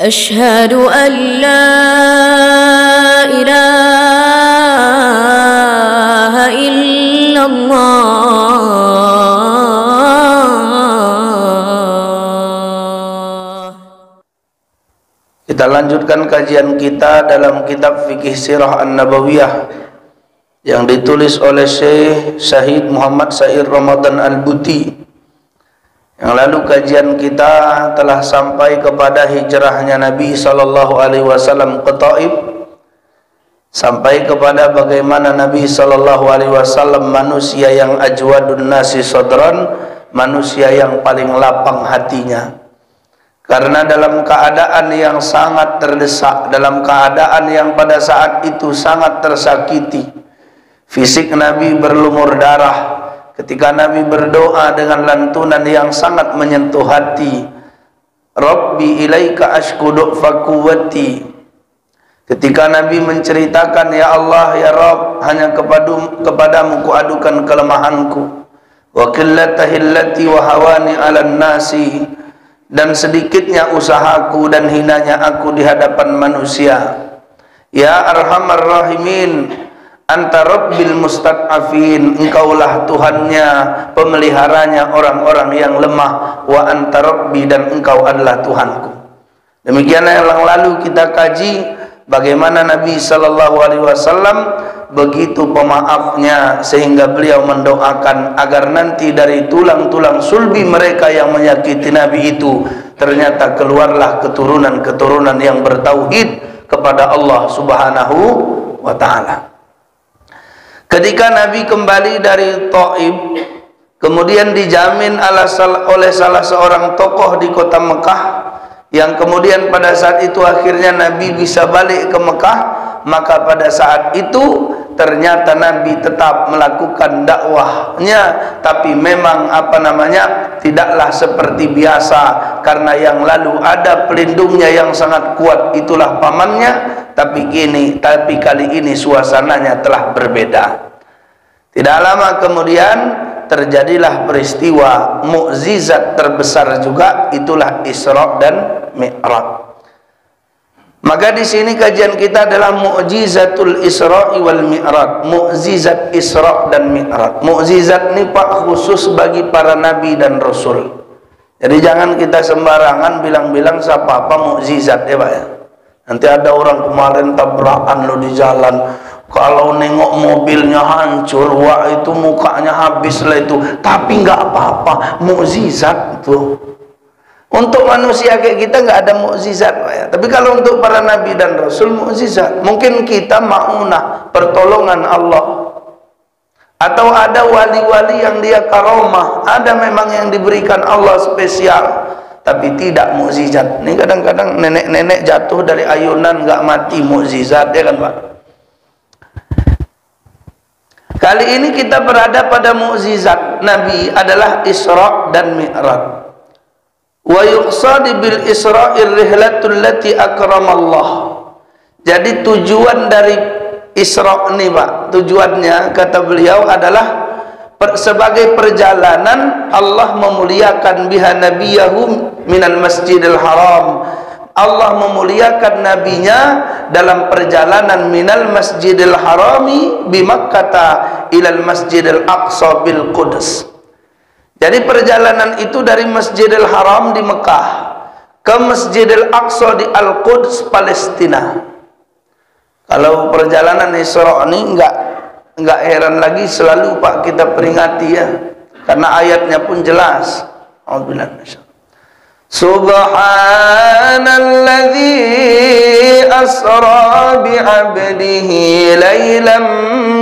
أشهد أن لا إله إلا الله. Kita lanjutkan kajian kita dalam kitab Fikih Sirah An-Nabawiyah yang ditulis oleh Syekh Syahid Muhammad Sair Ramadan Al-Buti. Yang lalu kajian kita telah sampai kepada hijrahnya Nabi SAW ke Taif, sampai kepada bagaimana Nabi SAW manusia yang ajwadun nasi sodron, manusia yang paling lapang hatinya. Karena dalam keadaan yang sangat terdesak, dalam keadaan yang pada saat itu sangat tersakiti, fisik Nabi berlumur darah. Ketika Nabi berdoa dengan lantunan yang sangat menyentuh hati, Rabbi ilaika ashkudu fakuwati. Ketika Nabi menceritakan, ya Allah, ya Rabb, hanya kepadamu kuadukan kelemahanku, wa qillatahillati wa hawani alan nasi, dan sedikitnya usahaku dan hinanya aku di hadapan manusia. Ya Arhamar Rahimin, Anta Rabbil Mustad'afin, engkaulah Tuhannya, pemeliharanya orang-orang yang lemah. Wa anta Rabbi, dan engkau adalah Tuhanku. Demikianlah yang lalu kita kaji bagaimana Nabi SAW begitu pemaafnya, sehingga beliau mendoakan agar nanti dari tulang-tulang sulbi mereka yang menyakiti Nabi itu ternyata keluarlah keturunan-keturunan yang bertauhid kepada Allah Subhanahu wa Ta'ala. Ketika Nabi kembali dari Taif, kemudian dijamin oleh salah seorang tokoh di kota Mekah, yang kemudian pada saat itu akhirnya Nabi bisa balik ke Mekah. Maka pada saat itu ternyata Nabi tetap melakukan dakwahnya, tapi memang tidaklah seperti biasa, karena yang lalu ada pelindungnya yang sangat kuat, itulah pamannya. Tapi kali ini suasananya telah berbeda. Tidak lama kemudian terjadilah peristiwa mukjizat terbesar juga, itulah Isra dan Mi'raj. Maka di sini kajian kita adalah mukjizatul Isra wal Mi'raj, mukjizat Isra dan Mi'raj. Mukjizat ini Pak khusus bagi para nabi dan rasul. Jadi jangan kita sembarangan bilang-bilang siapa apa mukjizat ya Pak ya. Nanti ada orang kemarin tabrakan lo di jalan, kalau nengok mobilnya hancur, wah itu mukanya habis lah itu, tapi nggak apa-apa, mukjizat itu. Untuk manusia kayak kita nggak ada mukjizat Pak ya. Tapi kalau untuk para nabi dan rasul mukjizat. Mungkin kita maunah, pertolongan Allah. Atau ada wali-wali yang dia karomah, ada memang yang diberikan Allah spesial, tapi tidak mukjizat. Ini kadang-kadang nenek-nenek jatuh dari ayunan nggak mati, mukjizat ya kan Pak. Kali ini kita berada pada mukjizat Nabi adalah Isra dan Mi'raj. Wa yuqsadi bil Isra'ir rihlatul lati akramallah. Jadi tujuan dari Isra ini Pak, tujuannya kata beliau adalah sebagai perjalanan Allah memuliakan biha nabiyahu minal masjidil haram. Allah memuliakan nabinya dalam perjalanan minal masjidil harami bi Makkah ilal masjidil aqsa bil Quds. Jadi perjalanan itu dari Masjidil Haram di Mekah ke Masjidil Aqsa di Al-Quds Palestina. Kalau perjalanan Isra ini enggak heran lagi, selalu Pak kita peringati ya, karena ayatnya pun jelas. Subhanalladzi asra bi'abdihi laylan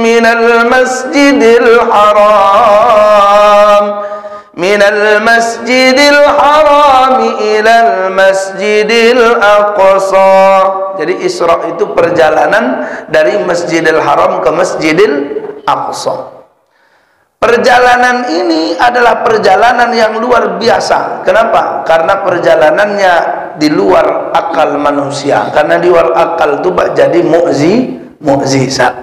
minal masjidil haram minal harami ilal masjidil aqsa. Jadi Isra itu perjalanan dari Masjidil Haram ke Masjidil Aqsa. Perjalanan ini adalah perjalanan yang luar biasa. Kenapa? Karena perjalanannya di luar akal manusia. Karena di luar akal itu jadi mukjizat.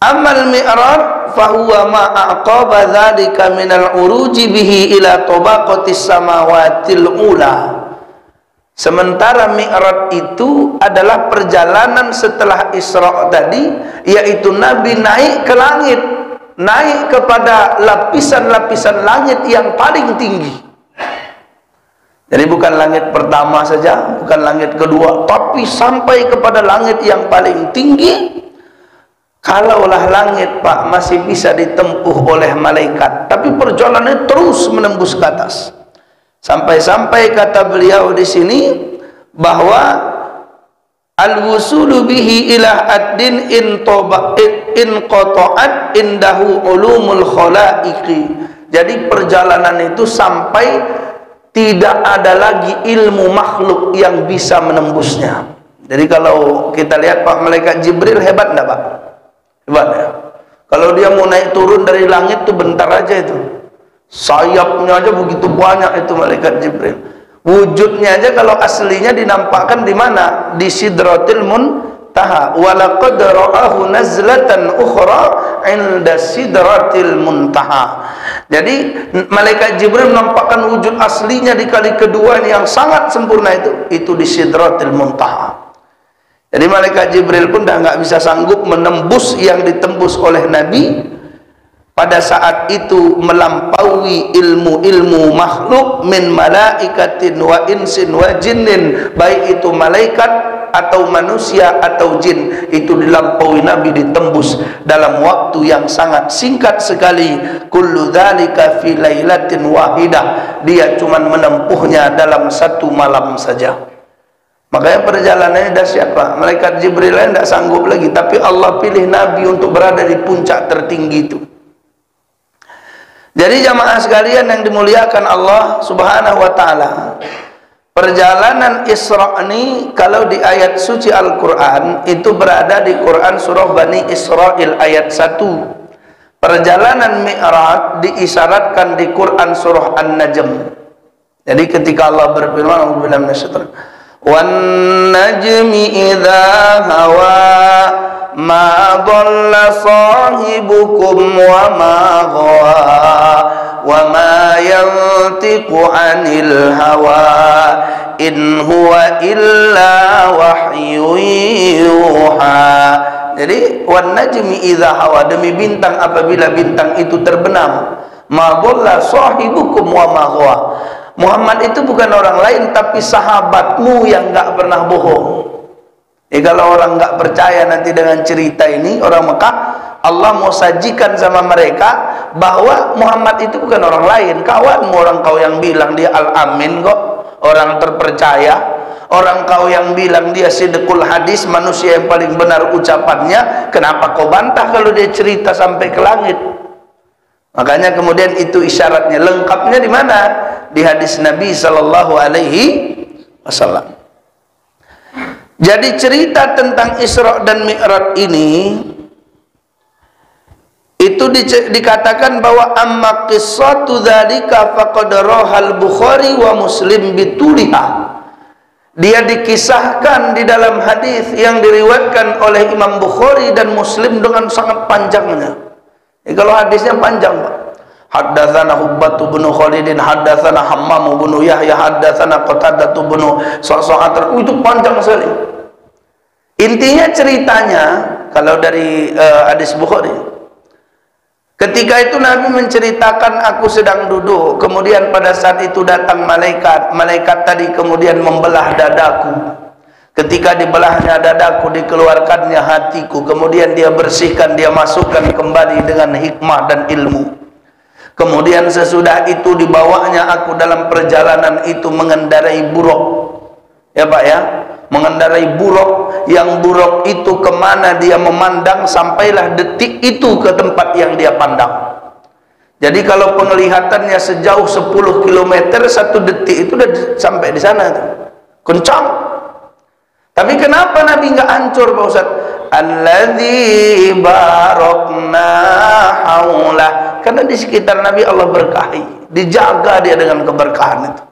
Amal mi'raj fahuwa ma aqaba dzalika minal uruji bihi ila tabaqatis samawatil ula. Sementara mi'raj itu adalah perjalanan setelah Isra tadi, yaitu Nabi naik ke langit, naik kepada lapisan-lapisan langit yang paling tinggi. Jadi bukan langit pertama saja, bukan langit kedua, tapi sampai kepada langit yang paling tinggi. Kalaulah langit, Pak, masih bisa ditempuh oleh malaikat, tapi perjalanannya terus menembus ke atas. Sampai-sampai kata beliau di sini bahwa al-wusulu bihi ila ad-din in qata'at indahu ulumul khalaiqi. Jadi perjalanan itu sampai tidak ada lagi ilmu makhluk yang bisa menembusnya. Jadi kalau kita lihat Pak, malaikat Jibril hebat enggak, Pak? Hebat ya. Kalau dia mau naik turun dari langit tuh bentar aja itu. Sayapnya aja begitu banyak itu malaikat Jibril. Wujudnya aja kalau aslinya dinampakkan di mana? Di Sidratil Muntaha. Wa laqad ra'ahu nazlatan ukhra 'inda Sidratil Muntaha. Jadi malaikat Jibril menampakkan wujud aslinya di kali kedua yang sangat sempurna itu di Sidratil Muntaha. Jadi malaikat Jibril pun dah nggak bisa sanggup menembus yang ditembus oleh Nabi. Pada saat itu melampaui ilmu-ilmu makhluk min malaikatin wa insin wa jinnin, baik itu malaikat atau manusia atau jin, itu dilampaui Nabi, ditembus dalam waktu yang sangat singkat sekali. Kullu dzalika fi lailatin wahidah, dia cuman menempuhnya dalam satu malam saja. Makanya perjalanannya dahsyat, Pak. Malaikat Jibril lain tidak sanggup lagi, tapi Allah pilih Nabi untuk berada di puncak tertinggi itu. Jadi jamaah sekalian yang dimuliakan Allah Subhanahu wa taala, perjalanan Isra ini kalau di ayat suci Al-Qur'an itu berada di Quran surah Bani Israil ayat 1. Perjalanan Mi'raj diisyaratkan di Quran surah An-Najm. Jadi ketika Allah berfirman, "A'udzubillahi minasyaitonir wan najmi idza hawa ma dhalla sahibukum wa ma ghawa wa ma yantiqu 'anil hawa in huwa illa wahyun yuha." Jadi wan najmi idza hawa, demi bintang apabila bintang itu terbenam, ma dhalla sahibukum wa ma ghawa. Muhammad itu bukan orang lain tapi sahabatmu yang enggak pernah bohong. Kalau orang enggak percaya nanti dengan cerita ini, orang Mekah, Allah mau sajikan sama mereka bahwa Muhammad itu bukan orang lain, kawanmu, orang kau yang bilang dia Al-Amin kok, orang terpercaya, orang kau yang bilang dia sidqul hadis, manusia yang paling benar ucapannya, kenapa kau bantah kalau dia cerita sampai ke langit? Makanya kemudian itu isyaratnya, lengkapnya di mana? Di hadis Nabi sallallahu alaihi wasallam. Jadi cerita tentang Isra dan Mi'raj ini itu dikatakan bahwa amma qissatu dzalika faqad rahal Bukhari wa Muslim bituliha. Dia dikisahkan di dalam hadis yang diriwayatkan oleh Imam Bukhari dan Muslim dengan sangat panjangnya. Kalau hadisnya panjang, Pak. Haddatsana Hubbatu bin Khalidin, haddatsana Hammam bin Yahya, haddatsana Qatadah bin Sa'sa'at. Itu panjang sekali. Intinya ceritanya kalau dari hadis Bukhari, ketika itu Nabi menceritakan, aku sedang duduk, kemudian pada saat itu datang malaikat tadi kemudian membelah dadaku. Ketika dibelahnya dadaku, dikeluarkannya hatiku, kemudian dia bersihkan, dia masukkan kembali dengan hikmah dan ilmu. Kemudian sesudah itu dibawanya aku dalam perjalanan itu mengendarai buruk, ya Pak ya, mengendarai buruk, yang buruk itu kemana dia memandang, sampailah detik itu ke tempat yang dia pandang. Jadi kalau penglihatannya sejauh 10 km, 1 detik itu udah sampai di sana tuh. Kencang. Tapi kenapa Nabi nggak hancur, Pak Ustaz? Alladzi barakna haulah. Karena di sekitar Nabi Allah berkahi, dijaga dia dengan keberkahan itu.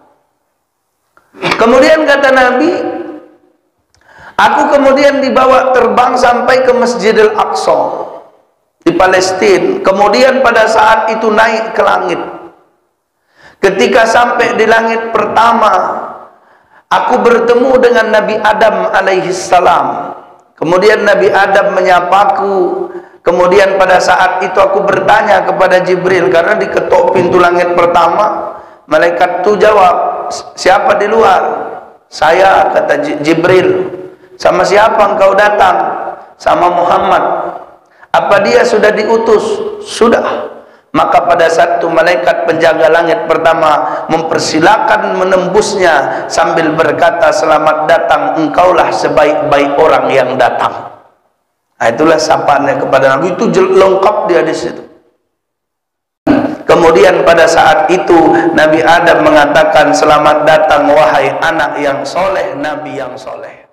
Kemudian kata Nabi, aku kemudian dibawa terbang sampai ke Masjidil Aqsa. di Palestina. Kemudian pada saat itu naik ke langit. Ketika sampai di langit pertama, aku bertemu dengan Nabi Adam alaihi salam. Kemudian Nabi Adam menyapaku. Kemudian pada saat itu aku bertanya kepada Jibril, karena diketok pintu langit pertama. Malaikat itu jawab, siapa di luar? Saya, kata Jibril. Sama siapa engkau datang? Sama Muhammad. Apa dia sudah diutus? Sudah. Maka pada saat itu malaikat penjaga langit pertama mempersilakan menembusnya sambil berkata, selamat datang, engkaulah sebaik-baik orang yang datang. Nah, itulah sapaannya kepada Nabi, itu lengkap dia di situ. Kemudian pada saat itu Nabi Adam mengatakan, selamat datang wahai anak yang soleh, Nabi yang soleh.